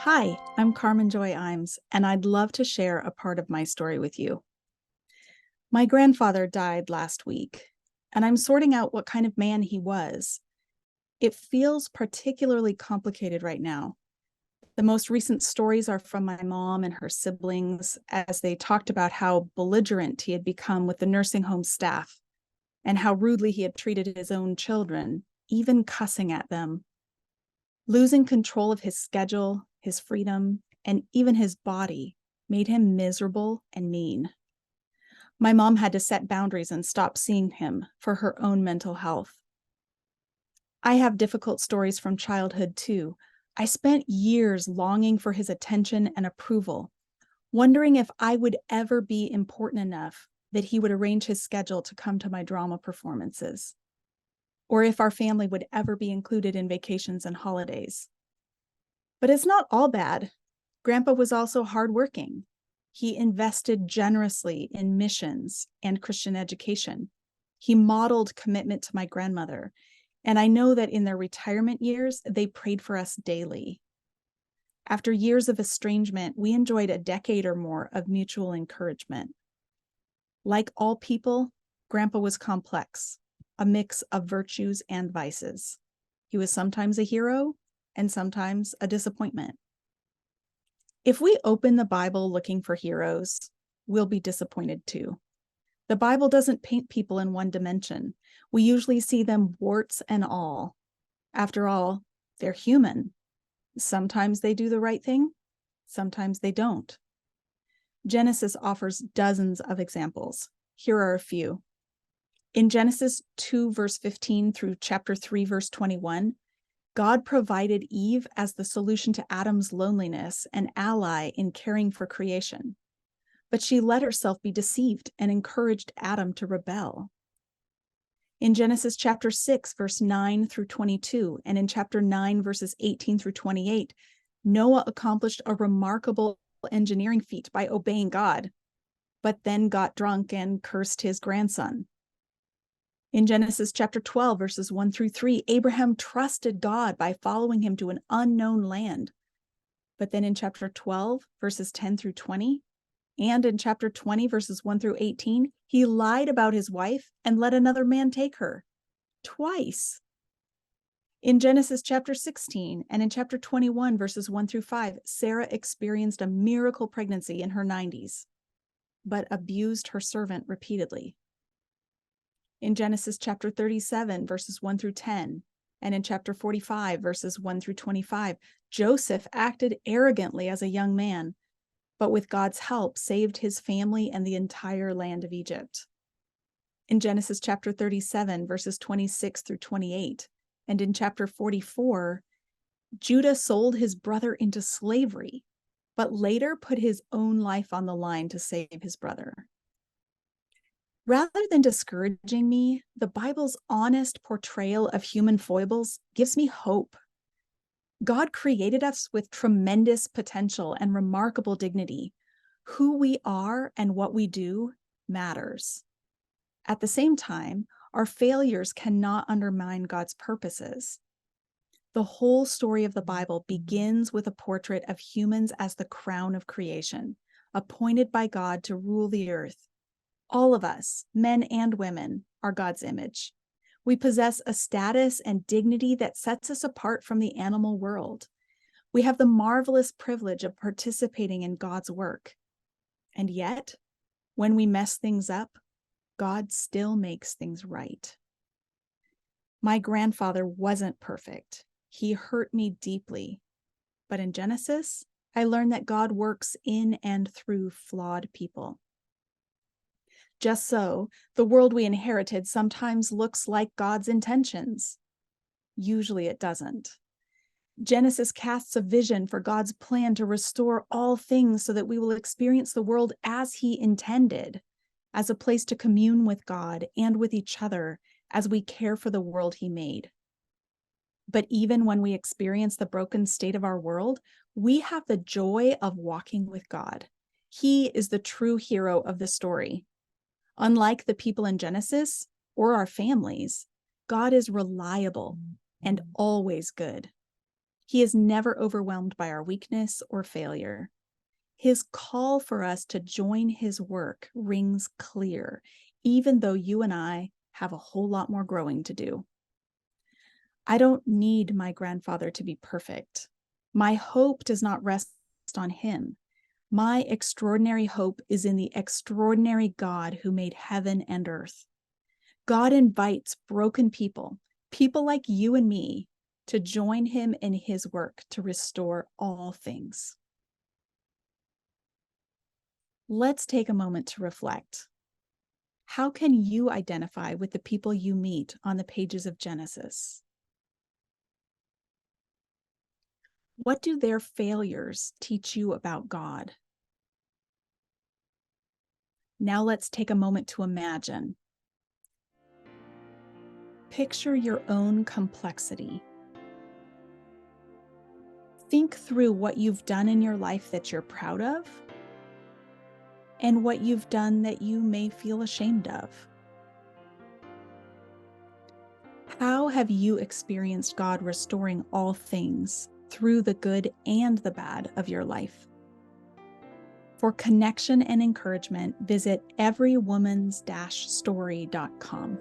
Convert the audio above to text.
Hi, I'm Carmen Joy Imes, and I'd love to share a part of my story with you. My grandfather died last week, and I'm sorting out what kind of man he was. It feels particularly complicated right now. The most recent stories are from my mom and her siblings as they talked about how belligerent he had become with the nursing home staff and how rudely he had treated his own children, even cussing at them. Losing control of his schedule, his freedom, and even his body made him miserable and mean. My mom had to set boundaries and stop seeing him for her own mental health. I have difficult stories from childhood too. I spent years longing for his attention and approval, wondering if I would ever be important enough that he would arrange his schedule to come to my drama performances, or if our family would ever be included in vacations and holidays. But it's not all bad. Grandpa was also hardworking. He invested generously in missions and Christian education. He modeled commitment to my grandmother. And I know that in their retirement years, they prayed for us daily. After years of estrangement, we enjoyed a decade or more of mutual encouragement. Like all people, Grandpa was complex, a mix of virtues and vices. He was sometimes a hero and sometimes a disappointment. If we open the Bible looking for heroes, we'll be disappointed too. The Bible doesn't paint people in one dimension. We usually see them warts and all. After all, they're human. Sometimes they do the right thing, sometimes they don't. Genesis offers dozens of examples. Here are a few. In Genesis 2, verse 15 through chapter 3, verse 21, God provided Eve as the solution to Adam's loneliness, an ally in caring for creation. But she let herself be deceived and encouraged Adam to rebel. In Genesis chapter 6, verse 9 through 22, and in chapter 9, verses 18 through 28, Noah accomplished a remarkable engineering feat by obeying God, but then got drunk and cursed his grandson. In Genesis chapter 12, verses 1 through 3, Abraham trusted God by following him to an unknown land. But then in chapter 12, verses 10 through 20, and in chapter 20, verses 1 through 18, he lied about his wife and let another man take her. Twice. In Genesis chapter 16 and in chapter 21, verses 1 through 5, Sarah experienced a miracle pregnancy in her 90s, but abused her servant repeatedly. In Genesis chapter 37, verses 1 through 10, and in chapter 45, verses 1 through 25, Joseph acted arrogantly as a young man, but with God's help saved his family and the entire land of Egypt. In Genesis chapter 37, verses 26 through 28, and in chapter 44, Judah sold his brother into slavery, but later put his own life on the line to save his brother. Rather than discouraging me, the Bible's honest portrayal of human foibles gives me hope. God created us with tremendous potential and remarkable dignity. Who we are and what we do matters. At the same time, our failures cannot undermine God's purposes. The whole story of the Bible begins with a portrait of humans as the crown of creation, appointed by God to rule the earth. All of us, men and women, are God's image. We possess a status and dignity that sets us apart from the animal world. We have the marvelous privilege of participating in God's work. And yet, when we mess things up, God still makes things right. My grandfather wasn't perfect. He hurt me deeply. But in Genesis, I learned that God works in and through flawed people. Just so, the world we inherited sometimes looks like God's intentions. Usually it doesn't. Genesis casts a vision for God's plan to restore all things so that we will experience the world as He intended, as a place to commune with God and with each other as we care for the world He made. But even when we experience the broken state of our world, we have the joy of walking with God. He is the true hero of the story. Unlike the people in Genesis or our families, God is reliable and always good. He is never overwhelmed by our weakness or failure. His call for us to join his work rings clear, even though you and I have a whole lot more growing to do. I don't need my grandfather to be perfect. My hope does not rest on him. My extraordinary hope is in the extraordinary God who made heaven and earth. God invites broken people, people like you and me, to join him in his work to restore all things. Let's take a moment to reflect. How can you identify with the people you meet on the pages of Genesis? What do their failures teach you about God? Now let's take a moment to imagine. Picture your own complexity. Think through what you've done in your life that you're proud of and what you've done that you may feel ashamed of. How have you experienced God restoring all things through the good and the bad of your life? For connection and encouragement, visit everywomans-story.com.